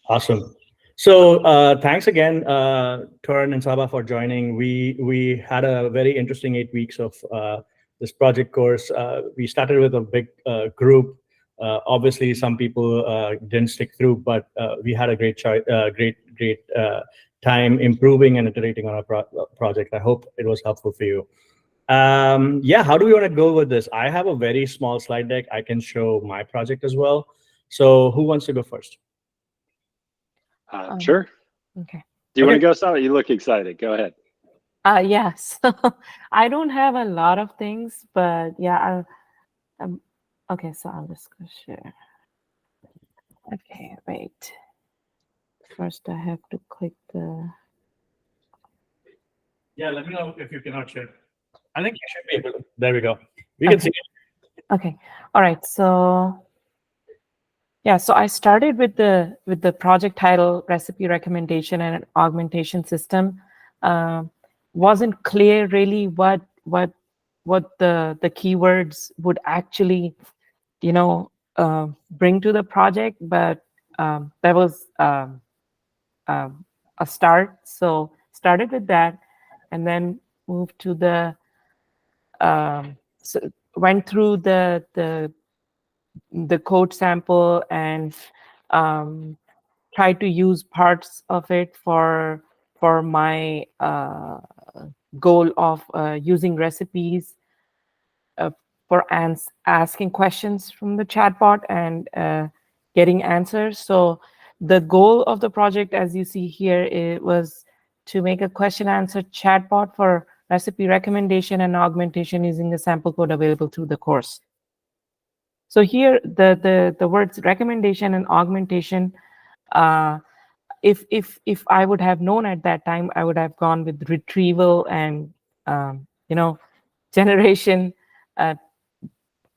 Awesome. So thanks again, Karan and Saba, for joining. We had a very interesting 8 weeks of this project course. We started with a big group. Obviously, some people didn't stick through, but we had a great time improving and iterating on our project. I hope it was helpful for you. Yeah, how do we want to go with this? I have a very small slide deck. I can show my project as well. So who wants to go first? Sure. Okay. Do you want to go, Saba? You look excited. Go ahead. Yeah. So I don't have a lot of things, but yeah, okay. So I'll just go share. Okay, wait. First, I have to click the. Yeah, let me know if you cannot share. I think you should be able to. There we go. We can see it. Okay. All right. So yeah, so I started with the project title, recipe recommendation and an augmentation system. Wasn't clear really what the keywords would actually, bring to the project, but that was a start. So started with that, and then moved to the so went through the code sample and tried to use parts of it for my goal of using recipes for asking questions from the chatbot and getting answers. So the goal of the project, as you see here, it was to make a question answer chatbot for recipe recommendation and augmentation using the sample code available through the course. So here, the words recommendation and augmentation, if I would have known at that time, I would have gone with retrieval and generation.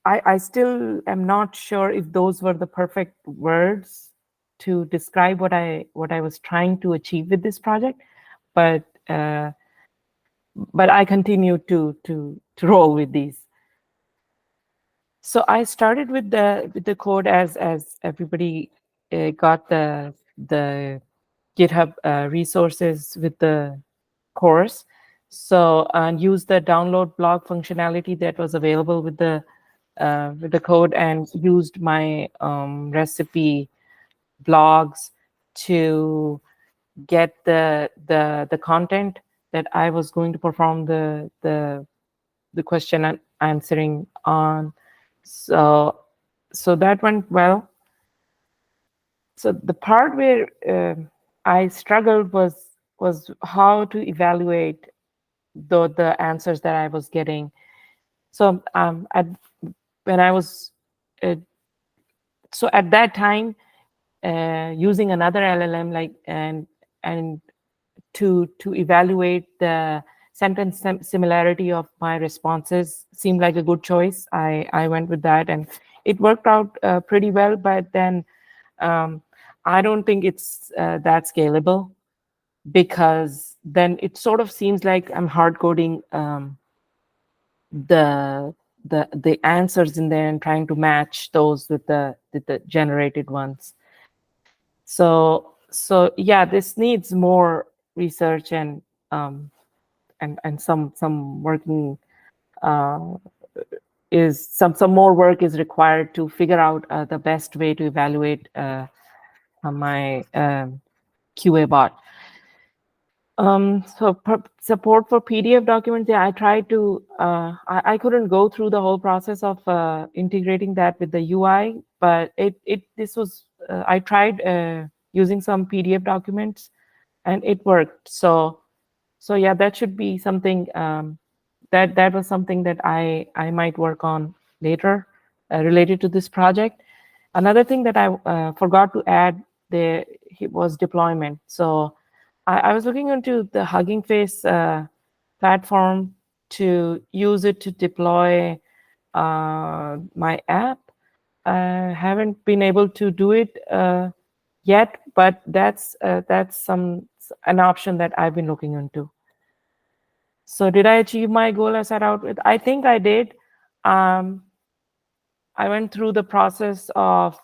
I still am not sure if those were the perfect words to describe what I was trying to achieve with this project, but I continue to roll with these. So I started with the code as everybody got the GitHub resources with the course. So and used the download blog functionality that was available with the code, and used my recipe blogs to get the content that I was going to perform the question and answering on. So that went well. So the part where I struggled was how to evaluate the answers that I was getting. So when I was so at that time using another LLM and to evaluate the sentence similarity of my responses seemed like a good choice. I went with that, and it worked out pretty well. But then I don't think it's that scalable, because then it sort of seems like I'm hard coding the answers in there and trying to match those with the generated ones. So yeah, this needs more research and some working is some more work is required to figure out the best way to evaluate my QA bot. So support for PDF documents, yeah, I tried to, I couldn't go through the whole process of integrating that with the UI, but this was, I tried using some PDF documents and it worked. So yeah, that should be something, that was something that I might work on later related to this project. Another thing that I forgot to add there was deployment. So I was looking into the Hugging Face platform to use it to deploy my app. I haven't been able to do it yet, but that's an option that I've been looking into. So did I achieve my goal I set out with? I think I did. I went through the process of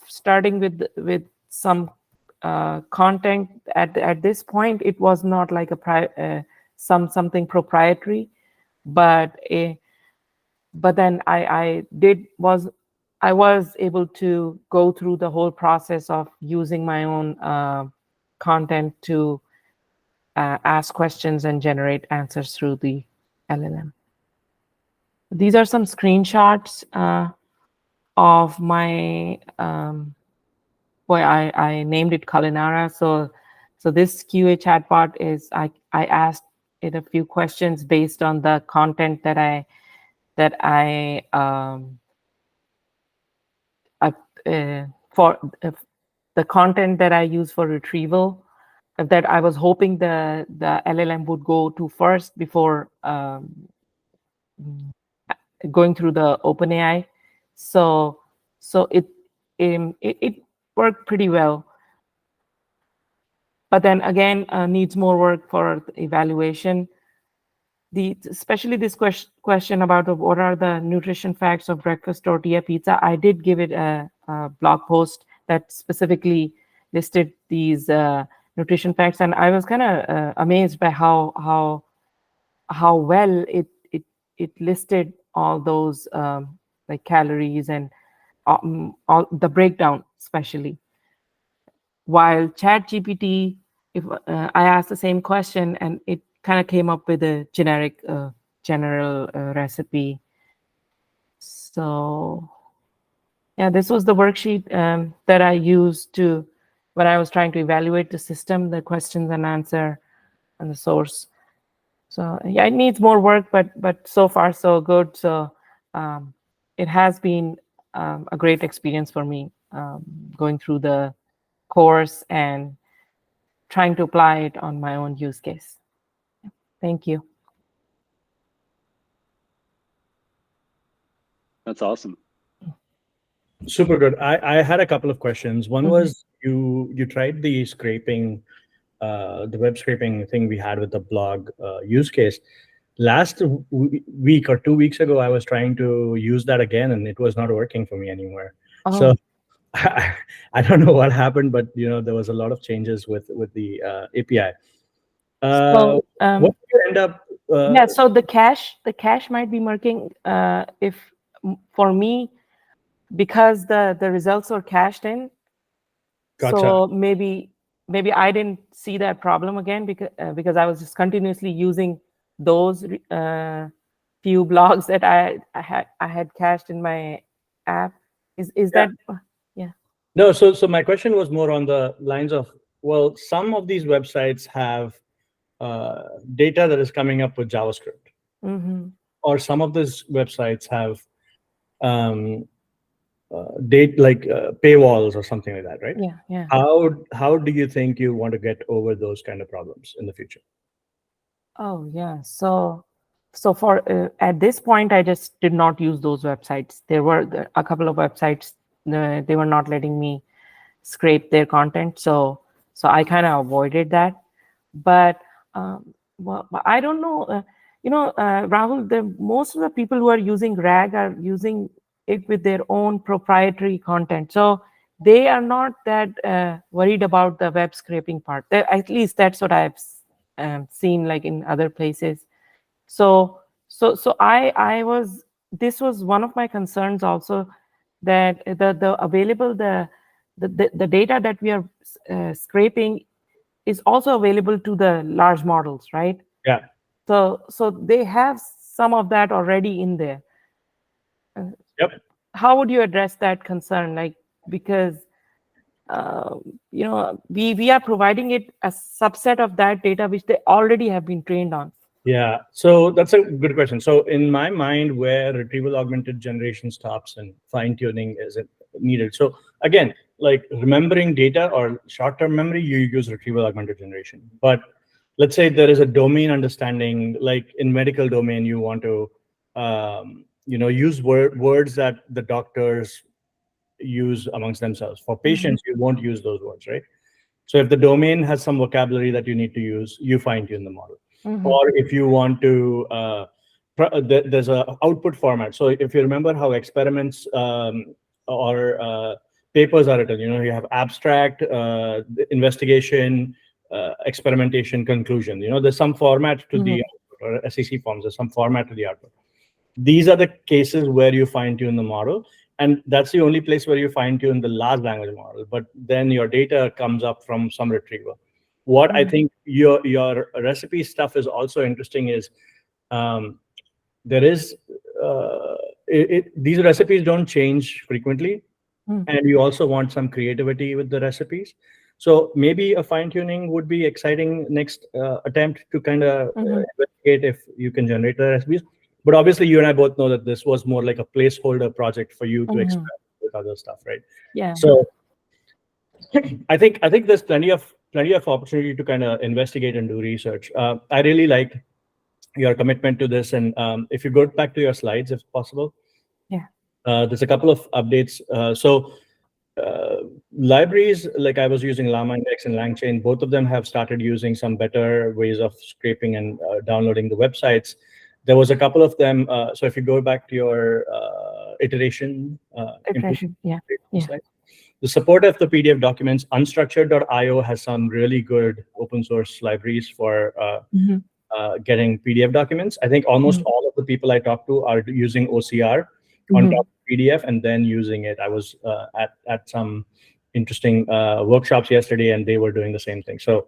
starting with some content at this point. It was not like a something proprietary, but then I was able to go through the whole process of using my own content to ask questions and generate answers through the LLM. These are some screenshots of my I named it Culinara. So this QA chatbot is I asked it a few questions based on the content that the content that I use for retrieval, that I was hoping the LLM would go to first before going through the OpenAI. So it worked pretty well. But then again, needs more work for evaluation. Especially this question about what are the nutrition facts of breakfast tortilla pizza. I did give it a blog post that specifically listed these nutrition facts, and I was kind of amazed by how well it listed all those like calories and all the breakdown, especially. While ChatGPT, if I asked the same question and it kind of came up with a general recipe. So yeah, this was the worksheet that I used when I was trying to evaluate the system, the questions and answer, and the source. So yeah, it needs more work, but so far so good. So it has been a great experience for me going through the course and trying to apply it on my own use case. Thank you. That's awesome. Super good. I had a couple of questions. One was you tried the scraping, the web scraping thing we had with the blog use case. Last week or 2 weeks ago, I was trying to use that again, and it was not working for me anymore. Oh. So I don't know what happened, but there was a lot of changes with the API. So what did you end up? Yeah, so the cache might be working if for me, because the results were cached in. Gotcha. So maybe I didn't see that problem again because I was just continuously using those few blogs that I had cached in my app. Is that yeah? No, so my question was more on the lines of, well, some of these websites have data that is coming up with JavaScript, or some of these websites have paywalls or something like that, right? Yeah. How do you think you want to get over those kind of problems in the future? Oh yeah, so for at this point, I just did not use those websites. There were a couple of websites they were not letting me scrape their content, so I kind of avoided that. But I don't know. Rahul, most of the people who are using RAG are using it with their own proprietary content, so they are not that worried about the web scraping part. At least that's what I've seen, like in other places. So I was. This was one of my concerns also, that the available the data that we are scraping is also available to the large models, right? Yeah. So they have some of that already in there. Yep. How would you address that concern? Like, because we are providing it a subset of that data which they already have been trained on. Yeah, so that's a good question. So in my mind, where retrieval augmented generation stops and fine tuning is needed. So again, like remembering data or short-term memory, you use retrieval augmented generation. But let's say there is a domain understanding, like in medical domain, you want to use words that the doctors use amongst themselves. For patients, you won't use those words, right? So if the domain has some vocabulary that you need to use, you fine tune the model. Or if you want to, there's a output format. So if you remember how experiments or papers are written. You have abstract, investigation, experimentation, conclusion. There's some format to the output, or SEC forms. There's some format to the output. These are the cases where you fine-tune the model, and that's the only place where you fine-tune the large language model. But then your data comes up from some retriever. What I think your recipe stuff is also interesting is there is these recipes don't change frequently, and you also want some creativity with the recipes. So maybe a fine-tuning would be exciting next attempt to kind of investigate if you can generate the recipes. But obviously, you and I both know that this was more like a placeholder project for you to experiment with other stuff, right? Yeah. So I think there's plenty of opportunity to kind of investigate and do research. I really like your commitment to this, and if you go back to your slides, if possible, there's a couple of updates. Libraries, like I was using Llama Index and LangChain, both of them have started using some better ways of scraping and downloading the websites. There was a couple of them. So if you go back to your iteration, slide, the support of the PDF documents, unstructured.io has some really good open source libraries for getting PDF documents. I think almost all of the people I talk to are using OCR on top of PDF and then using it. I was at some interesting workshops yesterday, and they were doing the same thing. So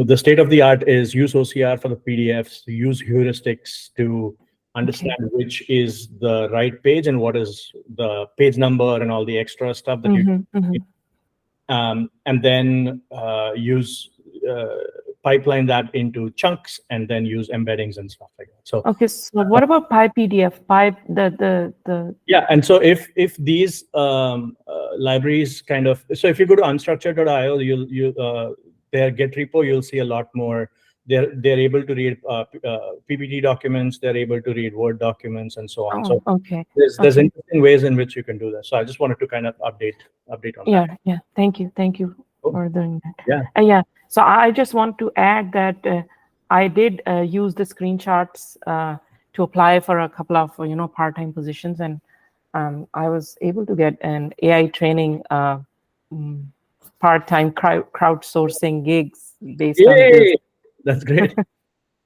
the state of the art is use OCR for the PDFs, use heuristics to understand which is the right page and what is the page number and all the extra stuff that you and then use pipeline that into chunks and then use embeddings and stuff like that. So so what about PyPDF? And so if these libraries kind of, so if you go to unstructured.io, you their Git repo, you'll see a lot more. They're able to read PPT documents. They're able to read Word documents and so on. There's interesting ways in which you can do that. So I just wanted to kind of update on that. Yeah. Thank you for doing that. So I just want to add that I did use the screenshots to apply for a couple of part-time positions, and I was able to get an AI training part-time crowdsourcing gigs based on this. That's great.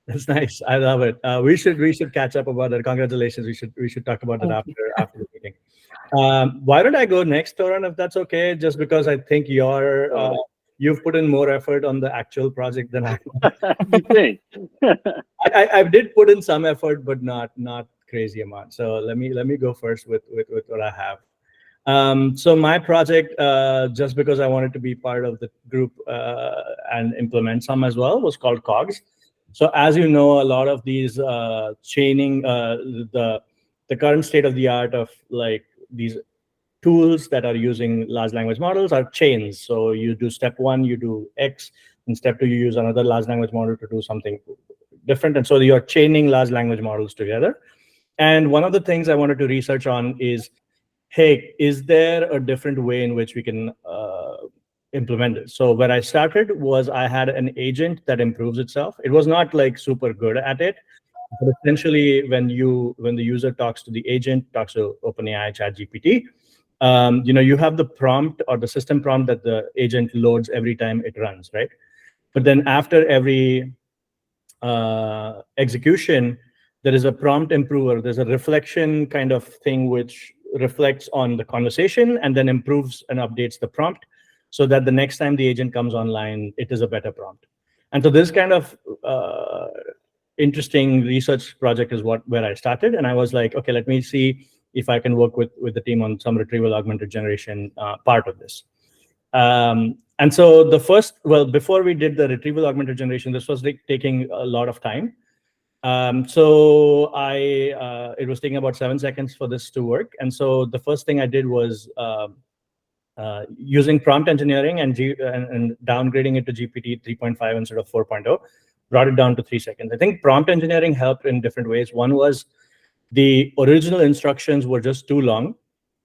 That's nice. I love it. We should catch up about that. Congratulations. We should talk about that after the meeting. Why don't I go next, Toran, if that's okay? Just because I think you've put in more effort on the actual project than I think. I did put in some effort, but not crazy amount. So let me go first with what I have. So my project, just because I wanted to be part of the group and implement some as well, was called COGS. So as you know, a lot of these chaining, the current state of the art of like these tools that are using large language models are chains. So you do step one, you do X, and step two, you use another large language model to do something different. And so you're chaining large language models together. And one of the things I wanted to research on is, hey, is there a different way in which we can implement it? So where I started was I had an agent that improves itself. It was not like super good at it, but essentially when the user talks to the agent, talks to OpenAI, ChatGPT, you have the prompt or the system prompt that the agent loads every time it runs, right? But then after every execution, there is a prompt improver. There's a reflection kind of thing which reflects on the conversation and then improves and updates the prompt so that the next time the agent comes online, it is a better prompt. And so this kind of interesting research project is where I started. And I was like, okay, let me see if I can work with the team on some retrieval-augmented generation part of this. And so before we did the retrieval-augmented generation, this was taking a lot of time. So it was taking about 7 seconds for this to work. And so the first thing I did was using prompt engineering and downgrading it to GPT 3.5 instead of 4.0, brought it down to 3 seconds. I think prompt engineering helped in different ways. One was the original instructions were just too long.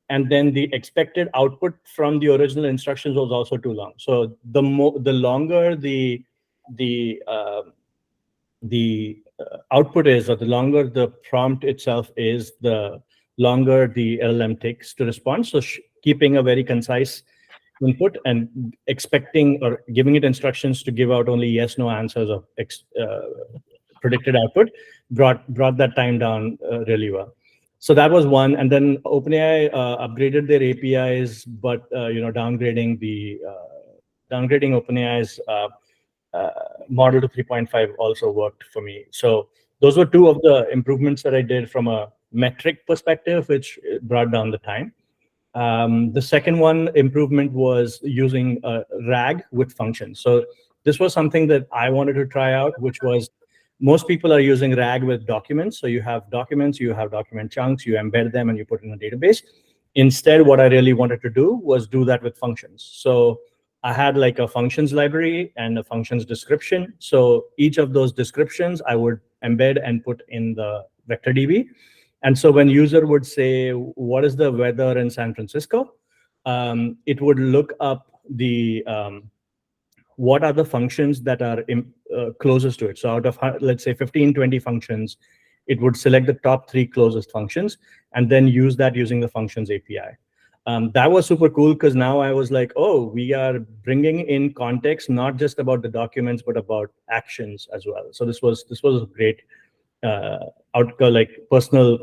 And then the expected output from the original instructions was also too long. So the longer the output is, or the longer the prompt itself is, the longer the LLM takes to respond. So keeping a very concise input and expecting or giving it instructions to give out only yes, no answers of predicted output brought that time down really well. So that was one. And then OpenAI upgraded their APIs, but downgrading OpenAI's model to 3.5 also worked for me. So those were two of the improvements that I did from a metric perspective, which brought down the time. The second one improvement was using RAG with functions. So this was something that I wanted to try out, which was most people are using RAG with documents. So you have documents, you have document chunks, you embed them and you put in a database. Instead, what I really wanted to do was do that with functions. So I had like a functions library and a functions description. So each of those descriptions I would embed and put in the vector DB. And so when user would say, what is the weather in San Francisco? It would look up the what are the functions that are closest to it. So out of, let's say, 15, 20 functions, it would select the top 3 closest functions and then use that using the functions API. That was super cool because now I was like, oh, we are bringing in context, not just about the documents, but about actions as well. So this was a great outcome, like personal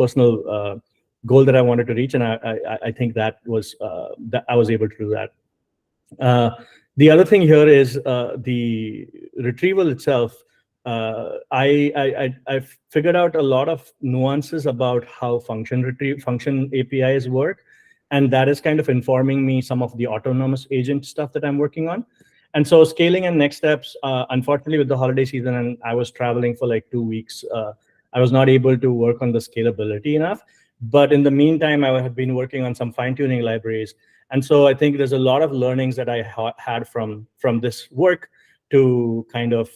goal that I wanted to reach, and I think that was that I was able to do that. The other thing here is the retrieval itself. I figured out a lot of nuances about how function APIs work, and that is kind of informing me some of the autonomous agent stuff that I'm working on. And so scaling and next steps, unfortunately with the holiday season and I was traveling for like 2 weeks, I was not able to work on the scalability enough. But in the meantime, I have been working on some fine-tuning libraries. And so I think there's a lot of learnings that I had from this work to kind of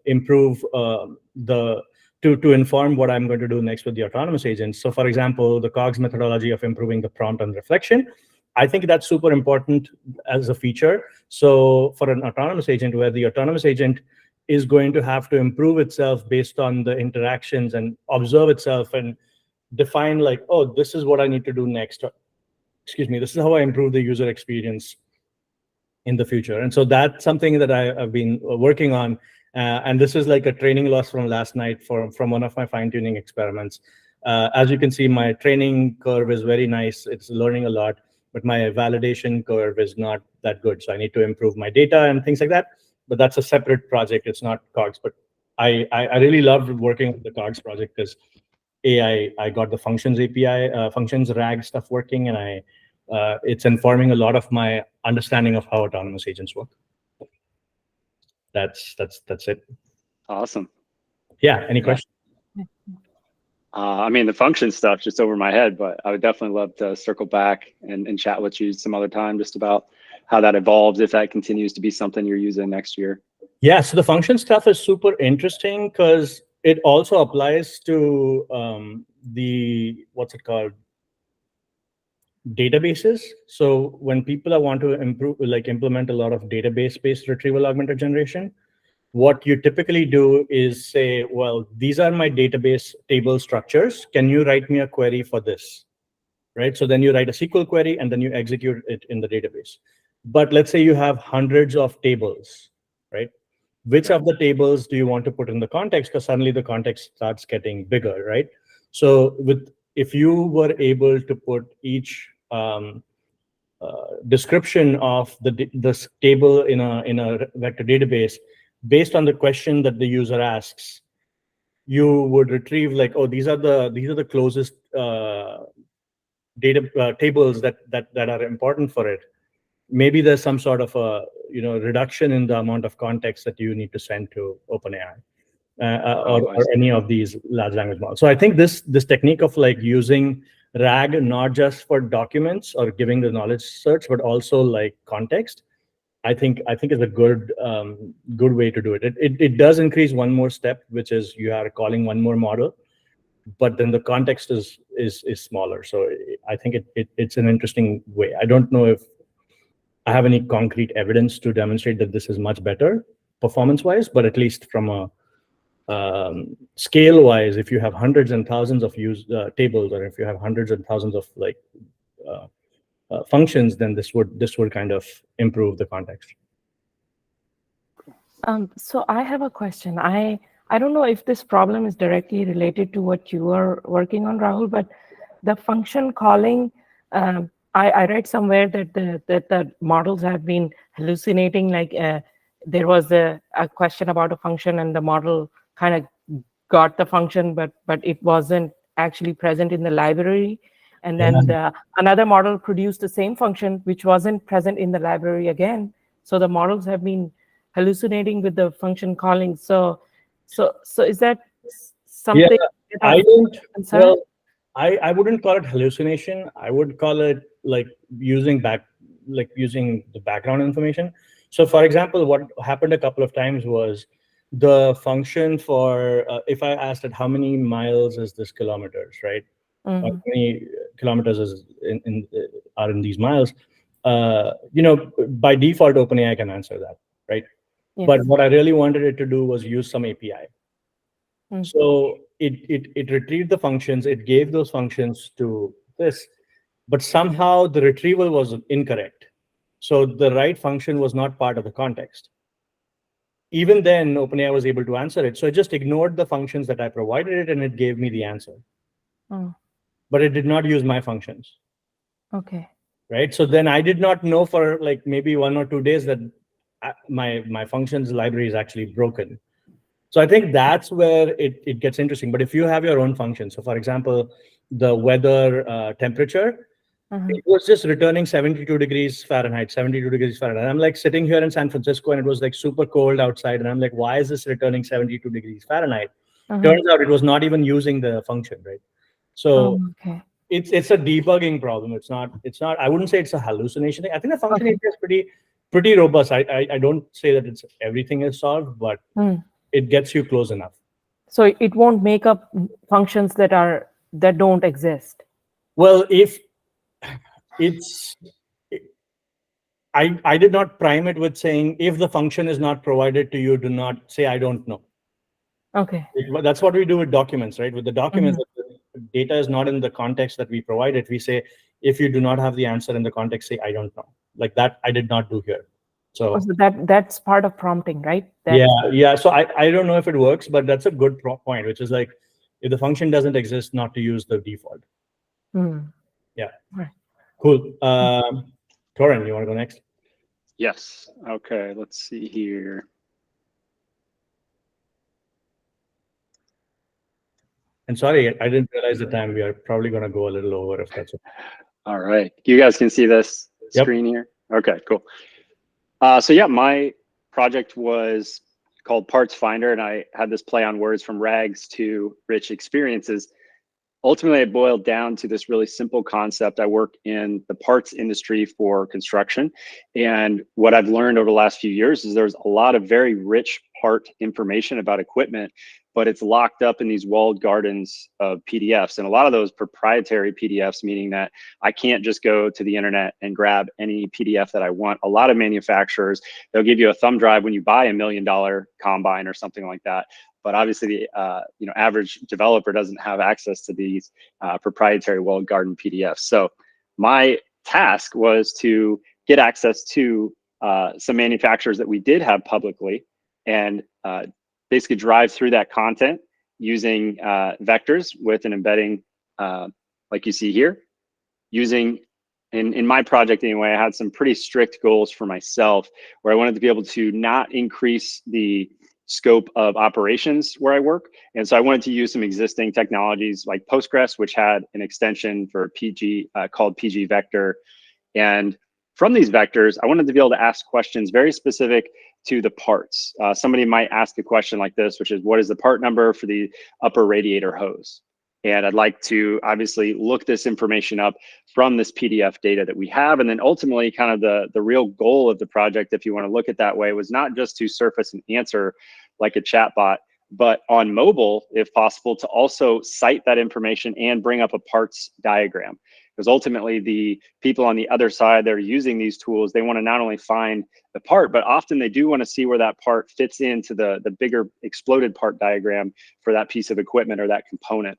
improve to inform what I'm going to do next with the autonomous agents. So for example, the COGS methodology of improving the prompt and reflection, I think that's super important as a feature. So for an autonomous agent, where the autonomous agent is going to have to improve itself based on the interactions and observe itself and define like, oh, this is what I need to do next. Excuse me, this is how I improve the user experience in the future. And so that's something that I've been working on. And this is like a training loss from last night from one of my fine-tuning experiments. As you can see, my training curve is very nice. It's learning a lot, but my validation curve is not that good. So I need to improve my data and things like that. But that's a separate project. It's not COGS. But I really loved working on the COGS project because I got the functions API, functions RAG stuff working, and it's informing a lot of my understanding of how autonomous agents work. That's it. Awesome. Yeah. Any questions? I mean, the function stuff just over my head, but I would definitely love to circle back and chat with you some other time just about how that evolves, if that continues to be something you're using next year. Yeah, so the function stuff is super interesting because it also applies to the, what's it called, databases. So when people want to implement a lot of database-based retrieval augmented generation, what you typically do is say, well, these are my database table structures. Can you write me a query for this? Right? So then you write a SQL query and then you execute it in the database. But let's say you have hundreds of tables, right? Which of the tables do you want to put in the context? Because suddenly the context starts getting bigger, right? So if you were able to put each description of this table in a vector database based on the question that the user asks, you would retrieve like, oh, these are the closest tables that are important for it. Maybe there's some sort of a reduction in the amount of context that you need to send to OpenAI or any of these large language models. So I think this technique of like using RAG not just for documents or giving the knowledge search, but also like context, I think is a good way to do it. It does increase one more step, which is you are calling one more model, but then the context is smaller. So I think it's an interesting way. I don't know if I have any concrete evidence to demonstrate that this is much better performance-wise, but at least from a scale-wise, if you have hundreds and thousands of tables, or if you have hundreds and thousands of functions, then this would kind of improve the context. So I have a question. I don't know if this problem is directly related to what you are working on, Rahul, but the function calling, I read somewhere that the models have been hallucinating. Like there was a question about a function, and the model kind of got the function, but it wasn't actually present in the library. And then another model produced the same function, which wasn't present in the library again. So the models have been hallucinating with the function calling. So is that something? Yeah, I don't. Well, I wouldn't call it hallucination. I would call it like using the background information. So, for example, what happened a couple of times was the function for if I asked it how many miles is this kilometers, right? How many kilometers is are in these miles? By default, OpenAI can answer that, right? Yes. But what I really wanted it to do was use some API. So it retrieved the functions, it gave those functions to this, but somehow the retrieval was incorrect. So the right function was not part of the context. Even then, OpenAI was able to answer it. So it just ignored the functions that I provided it, and it gave me the answer. But it did not use my functions. Okay. Right. So then I did not know for like maybe 1 or 2 days that my functions library is actually broken. So I think that's where it gets interesting. But if you have your own function, so for example, the weather temperature, it was just returning 72 degrees Fahrenheit, 72 degrees Fahrenheit. I'm like sitting here in San Francisco and it was like super cold outside. And I'm like, why is this returning 72 degrees Fahrenheit? Turns out it was not even using the function, right? So it's a debugging problem. It's not, I wouldn't say it's a hallucination. I think the function is pretty robust. I don't say that it's everything is solved, but it gets you close enough. So it won't make up functions that don't exist. Well, if it's, I did not prime it with saying if the function is not provided to you, do not say I don't know. Okay. That's what we do with documents, right? With the documents, the data is not in the context that we provide it. We say if you do not have the answer in the context, say I don't know. Like that, I did not do here. So that's part of prompting, right? Yeah. So I don't know if it works, but that's a good point, which is like if the function doesn't exist, not to use the default. Yeah. Right. Cool. Torin, you want to go next? Yes. Okay. Let's see here. And sorry, I didn't realize the time. We are probably going to go a little over if that's okay. All right. You guys can see this screen here? Okay, cool. So yeah, my project was called Parts Finder, and I had this play on words from rags to rich experiences. Ultimately, it boiled down to this really simple concept. I work in the parts industry for construction. And what I've learned over the last few years is there's a lot of very rich part information about equipment, but it's locked up in these walled gardens of PDFs. And a lot of those proprietary PDFs, meaning that I can't just go to the internet and grab any PDF that I want. A lot of manufacturers, they'll give you a thumb drive when you buy $1 million combine or something like that. But obviously, the average developer doesn't have access to these proprietary walled garden PDFs. So my task was to get access to some manufacturers that we did have publicly, and basically drive through that content using vectors with an embedding like you see here. Using, in my project anyway, I had some pretty strict goals for myself where I wanted to be able to not increase the scope of operations where I work. And so I wanted to use some existing technologies like Postgres, which had an extension for PG called PG Vector. And from these vectors, I wanted to be able to ask questions very specific to the parts. Somebody might ask a question like this, which is, what is the part number for the upper radiator hose? And I'd like to obviously look this information up from this PDF data that we have. And then ultimately kind of the real goal of the project, if you want to look at that way, was not just to surface an answer like a chatbot, but on mobile, if possible, to also cite that information and bring up a parts diagram. Because ultimately the people on the other side that are using these tools, they want to not only find the part, but often they do want to see where that part fits into the bigger exploded part diagram for that piece of equipment or that component.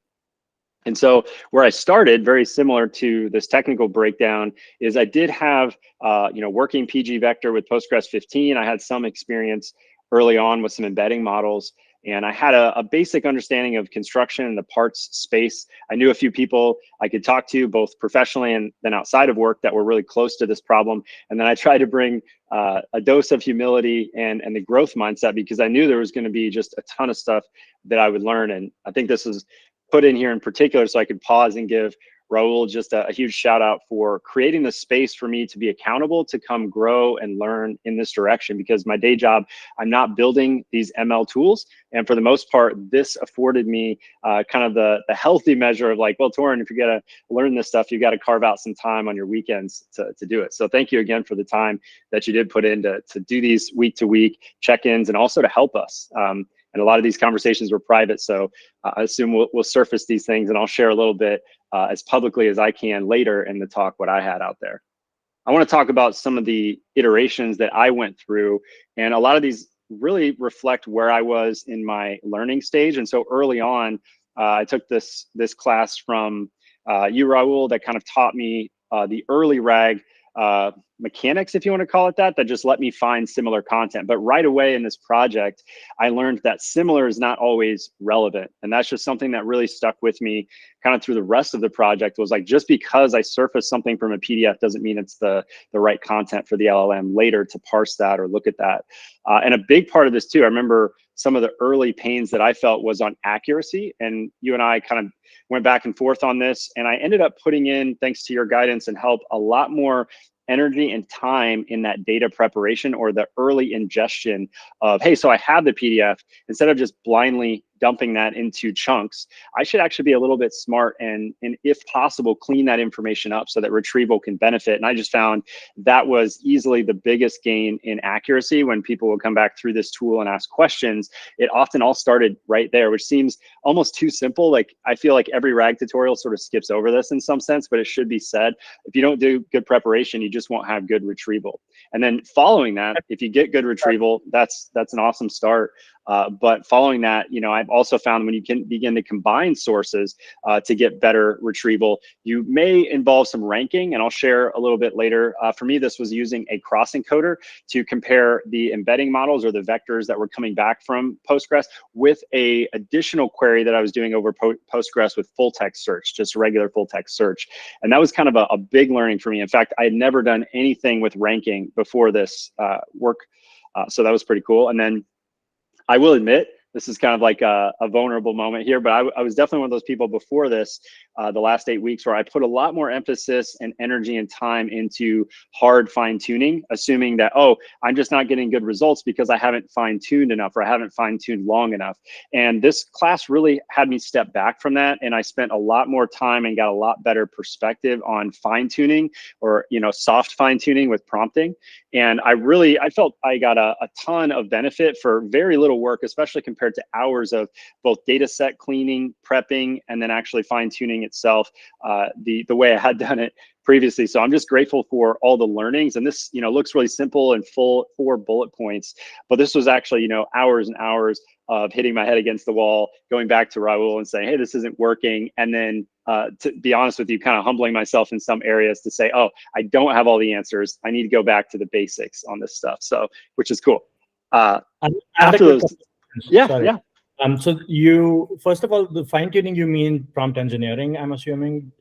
And so where I started, very similar to this technical breakdown, is I did have, working PG vector with Postgres 15. I had some experience early on with some embedding models, and I had a basic understanding of construction and the parts space. I knew a few people I could talk to, both professionally and then outside of work, that were really close to this problem. And then I tried to bring a dose of humility and the growth mindset, because I knew there was going to be just a ton of stuff that I would learn. And I think this is put in here in particular so I could pause and give Raul just a huge shout out for creating the space for me to be accountable, to come grow and learn in this direction, because my day job, I'm not building these ML tools. And for the most part, this afforded me kind of the healthy measure of like, well, Torin, if you're gonna learn this stuff, you got to carve out some time on your weekends to do it. So thank you again for the time that you did put in to do these week to week check-ins, and also to help us. And a lot of these conversations were private, so I assume we'll surface these things, and I'll share a little bit as publicly as I can later in the talk what I had out there. I want to talk about some of the iterations that I went through, and a lot of these really reflect where I was in my learning stage. And so early on, I took this class from you, Raul, that kind of taught me the early RAG mechanics, if you want to call it that just let me find similar content. But right away in this project, I learned that similar is not always relevant. And that's just something that really stuck with me kind of through the rest of the project, was like, just because I surface something from a PDF doesn't mean it's the right content for the LLM later to parse that or look at that. And a big part of this too, I remember some of the early pains that I felt was on accuracy. And you and I kind of went back and forth on this. And I ended up putting in, thanks to your guidance and help, a lot more energy and time in that data preparation, or the early ingestion of, hey, so I have the PDF. Instead of just blindly dumping that into chunks, I should actually be a little bit smart and if possible, clean that information up so that retrieval can benefit. And I just found that was easily the biggest gain in accuracy. When people will come back through this tool and ask questions, it often all started right there, which seems almost too simple. Like, I feel like every RAG tutorial sort of skips over this in some sense, but it should be said. If you don't do good preparation, you just won't have good retrieval. And then following that, if you get good retrieval, that's an awesome start. But following that, I've also found when you can begin to combine sources to get better retrieval, you may involve some ranking, and I'll share a little bit later. For me, this was using a cross encoder to compare the embedding models, or the vectors that were coming back from Postgres, with a additional query that I was doing over Postgres with full text search, just regular full text search. And that was kind of a big learning for me. In fact, I had never done anything with ranking before this work. So that was pretty cool. And then I will admit, this is kind of like a vulnerable moment here, but I was definitely one of those people before this, the last 8 weeks, where I put a lot more emphasis and energy and time into hard fine tuning, assuming that, oh, I'm just not getting good results because I haven't fine tuned enough, or I haven't fine tuned long enough. And this class really had me step back from that. And I spent a lot more time and got a lot better perspective on fine tuning, or, soft fine tuning with prompting. And I felt I got a ton of benefit for very little work, especially compared to hours of both data set cleaning, prepping, and then actually fine tuning itself the way I had done it previously. So I'm just grateful for all the learnings. And this, looks really simple and full, 4 bullet points, but this was actually, hours and hours of hitting my head against the wall, going back to Raul and saying, hey, this isn't working. And then to be honest with you, kind of humbling myself in some areas to say, oh, I don't have all the answers. I need to go back to the basics on this stuff. So, which is cool. After those, yeah. So you, first of all, the fine tuning, you mean prompt engineering, I'm assuming?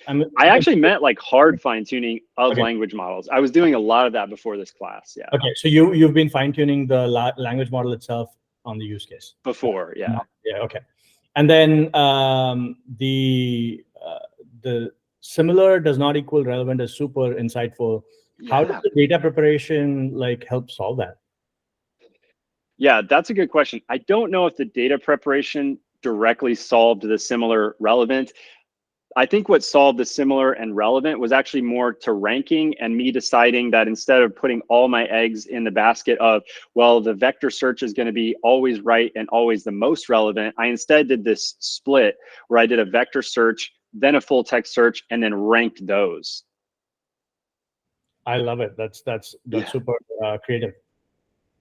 I actually meant like hard fine tuning of language models. I was doing a lot of that before this class. Yeah. Okay. So you've been fine tuning the language model itself on the use case before. Yeah. Yeah. Okay. And then the similar does not equal relevant is super insightful. Yeah. How does the data preparation help solve that? Yeah, that's a good question. I don't know if the data preparation directly solved the similar relevant. I think what solved the similar and relevant was actually more to ranking, and me deciding that instead of putting all my eggs in the basket of, well, the vector search is going to be always right and always the most relevant, I instead did this split where I did a vector search, then a full text search, and then ranked those. I love it. That's super creative.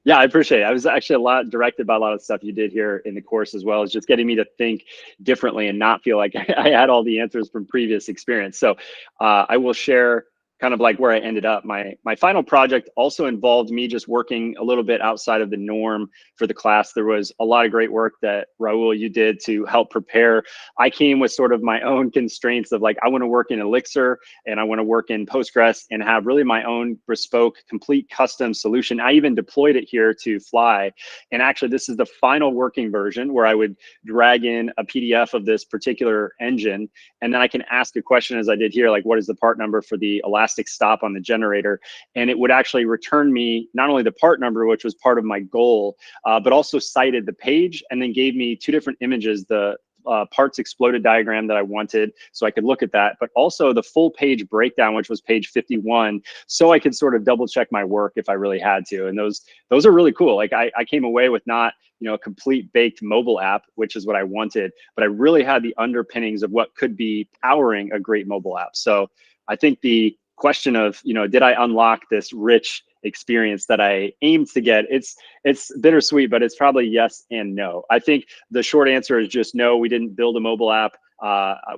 Yeah, I appreciate it. I was actually a lot directed by a lot of stuff you did here in the course, as well as just getting me to think differently and not feel like I had all the answers from previous experience. So I will share kind of like where I ended up. My final project also involved me just working a little bit outside of the norm for the class. There was a lot of great work that Raul, you did to help prepare. I came with sort of my own constraints of like, I want to work in Elixir and I want to work in Postgres and have really my own bespoke, complete custom solution. I even deployed it here to Fly. And actually, this is the final working version where I would drag in a PDF of this particular engine. And then I can ask a question, as I did here, like, what is the part number for the elastic stop on the generator? And it would actually return me not only the part number, which was part of my goal, but also cited the page and then gave me two different images, the parts exploded diagram that I wanted, so I could look at that, but also the full page breakdown, which was page 51, so I could sort of double check my work if I really had to. And those are really cool. Like I came away with not, you know, a complete baked mobile app, which is what I wanted, but I really had the underpinnings of what could be powering a great mobile app. So I think the question of, you know, did I unlock this rich experience that I aimed to get? It's bittersweet, but it's probably yes and no. I think the short answer is just no. We didn't build a mobile app.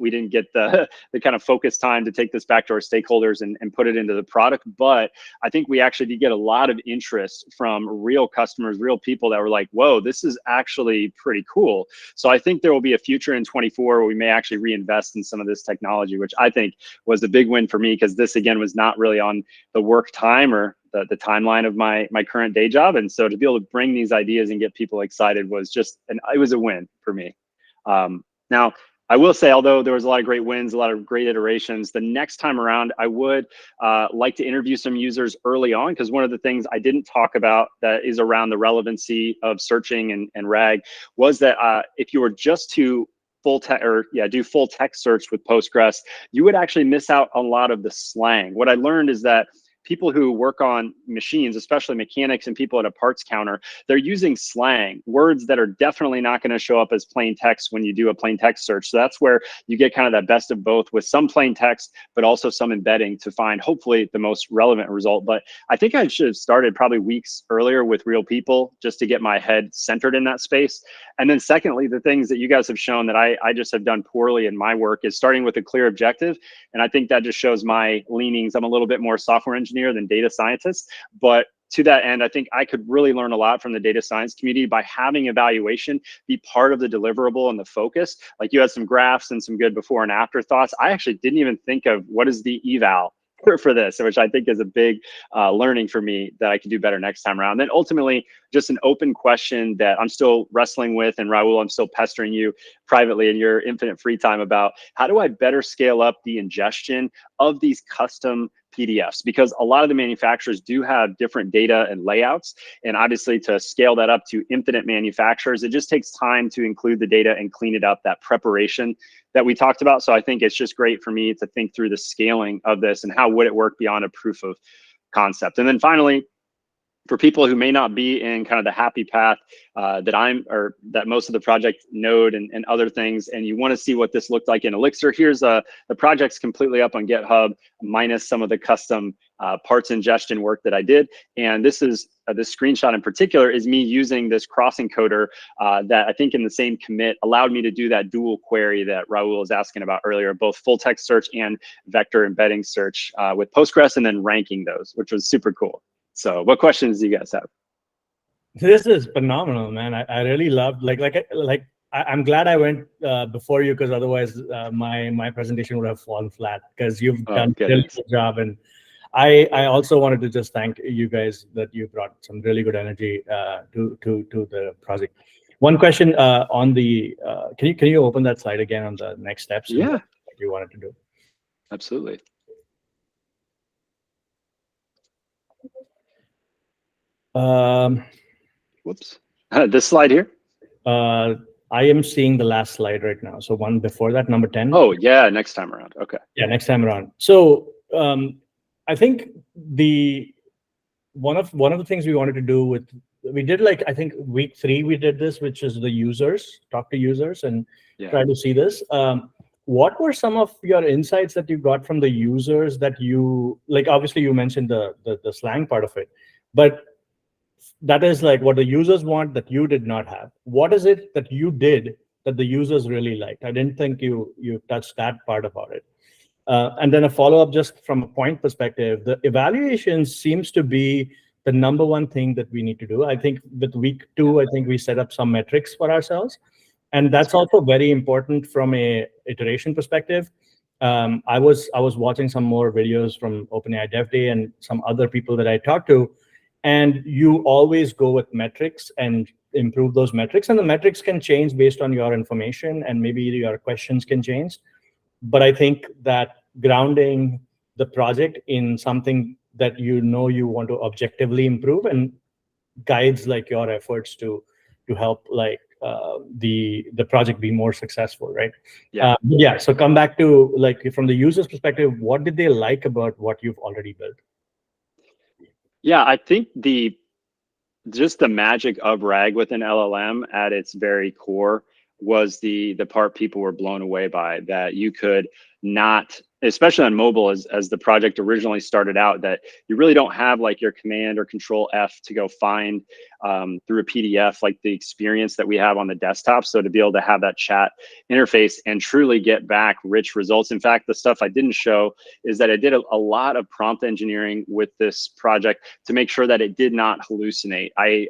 We didn't get the kind of focus time to take this back to our stakeholders and put it into the product. But I think we actually did get a lot of interest from real customers, real people that were like, whoa, this is actually pretty cool. So I think there will be a future in 24 where we may actually reinvest in some of this technology, which I think was a big win for me, because this, again, was not really on the work time or the timeline of my current day job. And so to be able to bring these ideas and get people excited was just, it was a win for me. Now, I will say, although there was a lot of great wins, a lot of great iterations, the next time around, I would like to interview some users early on, because one of the things I didn't talk about that is around the relevancy of searching and RAG was that if you were just to do full text search with Postgres, you would actually miss out on a lot of the slang. What I learned is that people who work on machines, especially mechanics and people at a parts counter, they're using slang, words that are definitely not going to show up as plain text when you do a plain text search. So that's where you get kind of that best of both, with some plain text, but also some embedding to find hopefully the most relevant result. But I think I should have started probably weeks earlier with real people, just to get my head centered in that space. And then secondly, the things that you guys have shown that I just have done poorly in my work is starting with a clear objective. And I think that just shows my leanings. I'm a little bit more software engineer than data scientist, but to that end, I think I could really learn a lot from the data science community by having evaluation be part of the deliverable and the focus. Like, you had some graphs and some good before and after thoughts. I actually didn't even think of what is the eval for this, which I think is a big learning for me that I can do better next time around. And then ultimately, just an open question that I'm still wrestling with, and Raul, I'm still pestering you privately in your infinite free time about, how do I better scale up the ingestion of these custom PDFs? Because a lot of the manufacturers do have different data and layouts, and obviously to scale that up to infinite manufacturers, it just takes time to include the data and clean it up, that preparation that we talked about. So I think it's just great for me to think through the scaling of this and how would it work beyond a proof of concept. And then finally, for people who may not be in kind of the happy path that most of the project Node and other things, and you want to see what this looked like in Elixir, here's the project's completely up on GitHub, minus some of the custom parts ingestion work that I did. And this is this screenshot in particular is me using this cross encoder that I think in the same commit allowed me to do that dual query that Raul was asking about earlier, both full text search and vector embedding search with Postgres, and then ranking those, which was super cool. So what questions do you guys have? This is phenomenal, man. I really loved, I'm glad I went before you, because otherwise my presentation would have fallen flat, because you've done a really good job. And I also wanted to just thank you guys that you brought some really good energy to the project. One question on the, can you open that slide again on the next steps? Yeah. What you wanted to do? Absolutely. Whoops. This slide here? I am seeing the last slide right now. So one before that, number 10. Oh, yeah, next time around. Okay. Yeah, next time around. So I think one of the things we wanted to do we did, like, I think week 3 we did this, which is the users, talk to users and try to see this. What were some of your insights that you got from the users that you, like, obviously you mentioned the slang part of it, but that is like what the users want that you did not have. What is it that you did that the users really liked? I didn't think you touched that part about it. And then a follow-up just from a point perspective, the evaluation seems to be the number one thing that we need to do. I think with week 2, I think we set up some metrics for ourselves. And that's also very important from a iteration perspective. I was watching some more videos from OpenAI Dev Day and some other people that I talked to, and you always go with metrics and improve those metrics. And the metrics can change based on your information, and maybe your questions can change. But I think that grounding the project in something that you want to objectively improve and guides like your efforts to help like the project be more successful, right? Yeah. So come back to like from the user's perspective, what did they like about what you've already built? Yeah, I think just the magic of RAG with an LLM at its very core was the part people were blown away by, that you could not, especially on mobile as the project originally started out, that you really don't have like your Command or Control F to go find through a PDF like the experience that we have on the desktop. So to be able to have that chat interface and truly get back rich results. In fact, the stuff I didn't show is that I did a lot of prompt engineering with this project to make sure that it did not hallucinate. I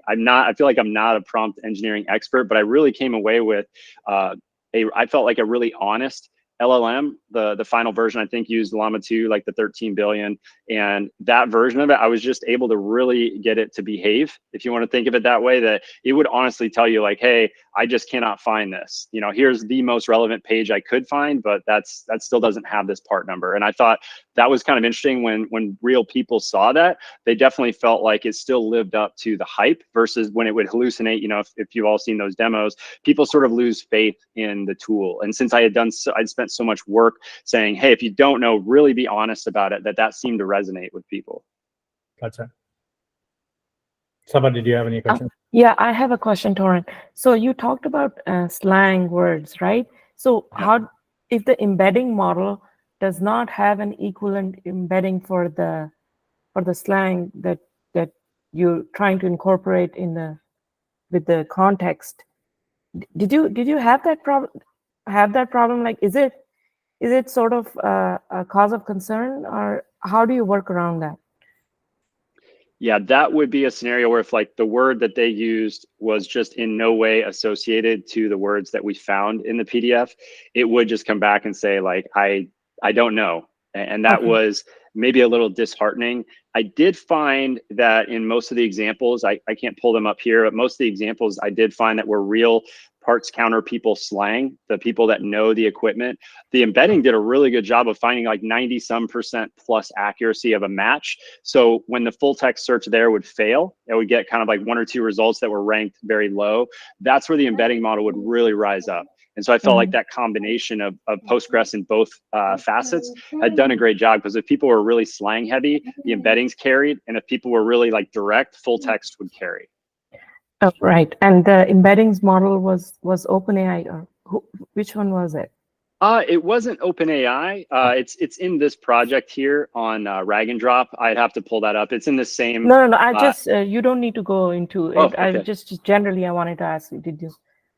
feel like I'm not a prompt engineering expert, but I really came away with I felt like a really honest LLM. The final version I think used Llama 2, like the 13 billion, and that version of it, I was just able to really get it to behave, if you want to think of it that way, that it would honestly tell you like, hey, I just cannot find this. You know, here's the most relevant page I could find, but that still doesn't have this part number. And I thought that was kind of interesting when real people saw that. They definitely felt like it still lived up to the hype, versus when it would hallucinate. You know, if you've all seen those demos, people sort of lose faith in the tool. And since I'd spent so much work saying, hey, if you don't know, really be honest about it, that seemed to resonate with people. Gotcha. Sabha, did you have any questions? Yeah, I have a question, Torin. So you talked about slang words, right? So how, if the embedding model does not have an equivalent embedding for the slang that you're trying to incorporate with the context, did you have that problem? Like, is it sort of a cause of concern, or how do you work around that? Yeah, that would be a scenario where if like the word that they used was just in no way associated to the words that we found in the PDF, it would just come back and say like, I don't know. And that was maybe a little disheartening. I did find that in most of the examples, I can't pull them up here, but most of the examples I did find that were real parts counter people slang, the people that know the equipment. The embedding did a really good job of finding like 90% plus accuracy of a match. So when the full text search there would fail, it would get kind of like 1 or 2 results that were ranked very low. That's where the embedding model would really rise up. And so I felt like that combination of Postgres in both facets had done a great job, because if people were really slang heavy, the embeddings carried. And if people were really like direct, full text would carry. Oh, right. And the embeddings model was OpenAI, or which one was it? It wasn't OpenAI. It's in this project here on Rag and Drop. I'd have to pull that up. It's in the same. No. I just you don't need to go into it. Okay. I just generally I wanted to ask you, did you,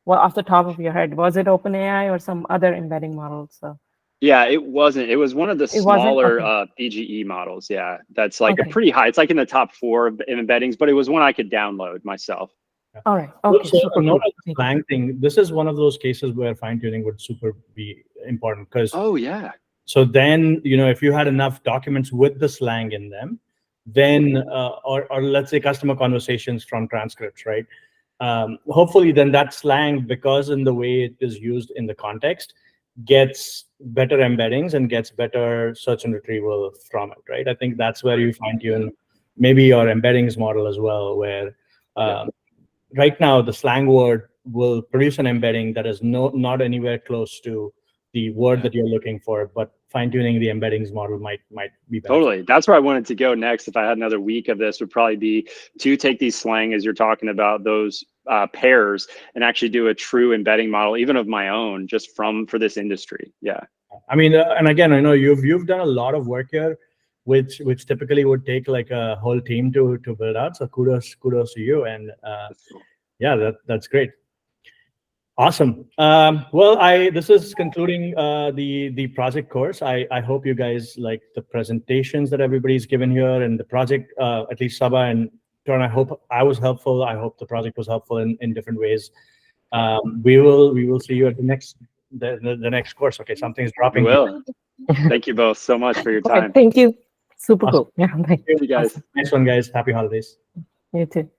well, off the top of your head, was it OpenAI or some other embedding model? So. Yeah, it wasn't. It was one of the smaller BGE models. Yeah, that's like a pretty high. It's like in the top 4 of embeddings, but it was one I could download myself. All right. Okay. So note the slang thing. This is one of those cases where fine tuning would super be important, because so then if you had enough documents with the slang in them, then or let's say customer conversations from transcripts, right? Hopefully then that slang, because in the way it is used in the context, gets better embeddings and gets better search and retrieval from it, right? I think that's where you fine tune maybe your embeddings model as well, where right now the slang word will produce an embedding that is not anywhere close to the word that you're looking for, but fine-tuning the embeddings model might be better. Totally. That's where I wanted to go next. If I had another week of this, would probably be to take these slang, as you're talking about, those pairs, and actually do a true embedding model, even of my own, just for this industry. Yeah. I mean, and again, I know you've done a lot of work here. which typically would take like a whole team to build out. So kudos to you. And yeah, that's great. Awesome. Well, this is concluding the project course. I hope you guys like the presentations that everybody's given here and the project, at least Saba and Toran. I hope I was helpful. I hope the project was helpful in different ways. We will see you at the next course. Okay, something's dropping. We will. Thank you both so much for your time. Thank you. Super Awesome. cool. Yeah, thank you guys. Nice one, guys. Happy holidays. you too.